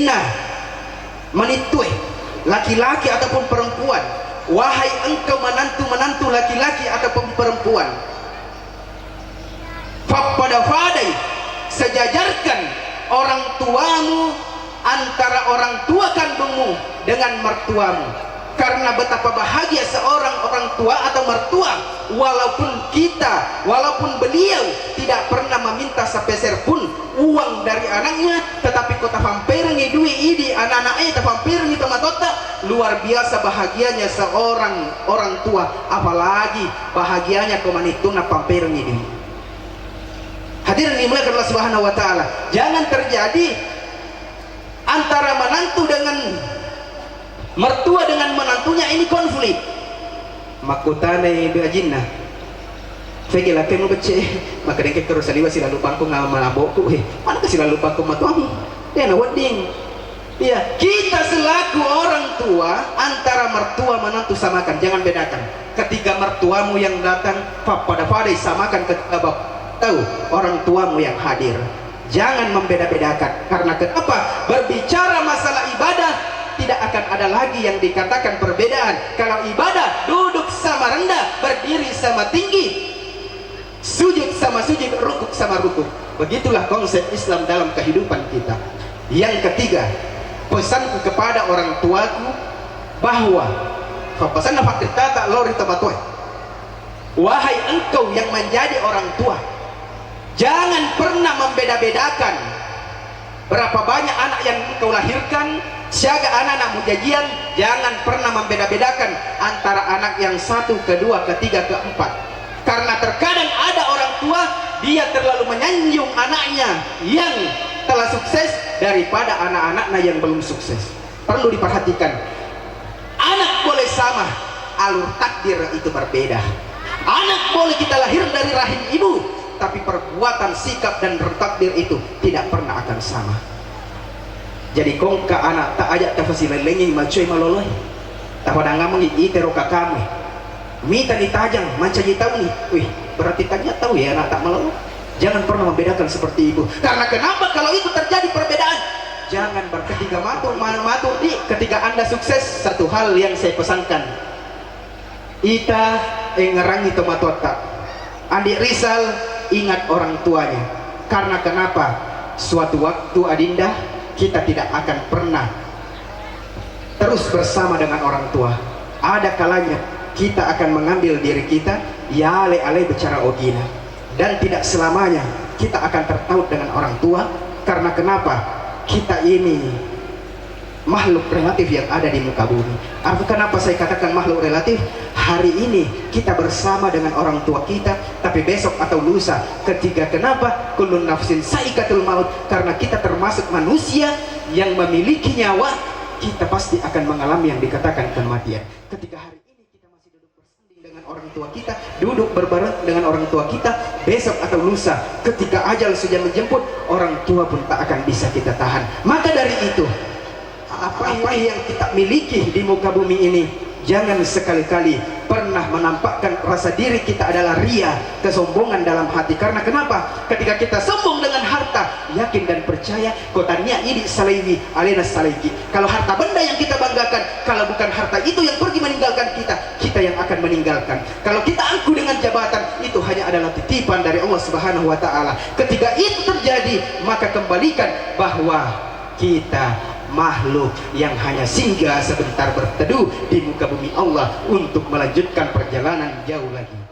Inna menitui laki-laki ataupun perempuan, wahai engkau menantu-menantu laki-laki ataupun perempuan, fadai, sejajarkan orang tuamu antara orang tua kandungmu dengan mertuamu. Karena betapa bahagia seorang orang tua atau mertua, walaupun beliau tidak pernah meminta sepeser pun uang dari anaknya, tetapi kota pamperengi duit ini anak-anaknya pamperengi tomatota. Luar biasa bahagianya seorang orang tua, apalagi bahagianya komanituna pamperengi duit. Hadirin dimuliakan Allah Subhanahu wa taala, jangan terjadi antara menantu dengan mertua dengan menantunya ini konflik. Makutane beajinna fegi laki nu bece maka dengke terus saliwa sila lupa ko nga malaboko mana ka sila lupa ko matuang ya na wedding. Ya, kita selaku orang tua antara mertua menantu samakan, jangan bedakan. Ketika mertuamu yang datang pada samakan, ketika tahu orang tuamu yang hadir, jangan membeda-bedakan. Karena kenapa? Berbicara masalah ibadah tidak akan ada lagi yang dikatakan perbedaan. Kalau ibadah duduk sama rendah, berdiri sama tinggi, sujud sama sujud, rukuk sama rukuk. Begitulah konsep Islam dalam kehidupan kita. Yang ketiga, pesanku kepada orang tuaku bahwa pesan fakta lori tamatoi, wahai engkau yang menjadi orang tua, jangan pernah membeda-bedakan berapa banyak anak yang engkau lahirkan. Siaga anak-anak mujajian, jangan pernah membeda-bedakan antara anak yang satu, kedua, ketiga, keempat. Karena terkadang ada orang tua dia terlalu menyanjung anaknya yang telah sukses daripada anak-anaknya yang belum sukses. Perlu diperhatikan, anak boleh sama, alur takdir itu berbeda. Anak boleh kita lahir dari rahim ibu, tapi perbuatan, sikap dan takdir itu tidak pernah akan sama. Jadi kongka anak tak ajak tafasila lengi macoy maloloy tapada ngamang itero kakame mita ditajang manca tahu nih, wih berarti tanya tahu ya anak tak maloloy. Jangan pernah membedakan seperti itu. Karena kenapa? Kalau itu terjadi perbedaan, jangan berketiga matur di ketika anda sukses. Satu hal yang saya pesankan, ita ngerangi tomatota adik Rizal, ingat orang tuanya. Karena kenapa? Suatu waktu adinda, kita tidak akan pernah terus bersama dengan orang tua. Ada kalanya kita akan mengambil diri kita ya ale-ale bicara ogina, dan tidak selamanya kita akan tertaut dengan orang tua. Karena kenapa? Kita ini makhluk relatif yang ada di muka bumi. Artinya kenapa saya katakan makhluk relatif? Hari ini kita bersama dengan orang tua kita, tapi besok atau lusa ketiga, kenapa? Kullun nafsin saikatul maut. Karena kita termasuk manusia yang memiliki nyawa, kita pasti akan mengalami yang dikatakan kematian. Ketika hari ini kita masih duduk bersanding dengan orang tua kita, duduk berbareng dengan orang tua kita, besok atau lusa ketika ajal sudah menjemput, orang tua pun tak akan bisa kita tahan. Maka dari itu, apa yang kita miliki di muka bumi ini, jangan sekali-kali pernah menampakkan rasa diri kita adalah ria, kesombongan dalam hati. Karena kenapa? Ketika kita sombong dengan harta, yakin dan percaya kotanya ini salaiwi alena salaiki. Kalau harta benda yang kita banggakan, kalau bukan harta itu yang pergi meninggalkan kita, kita yang akan meninggalkan. Kalau kita angku dengan jabatan, itu hanya adalah titipan dari Allah Subhanahu wa taala. Ketika itu terjadi, maka kembalikan bahwa kita makhluk yang hanya singgah sebentar berteduh di muka bumi Allah untuk melanjutkan perjalanan jauh lagi.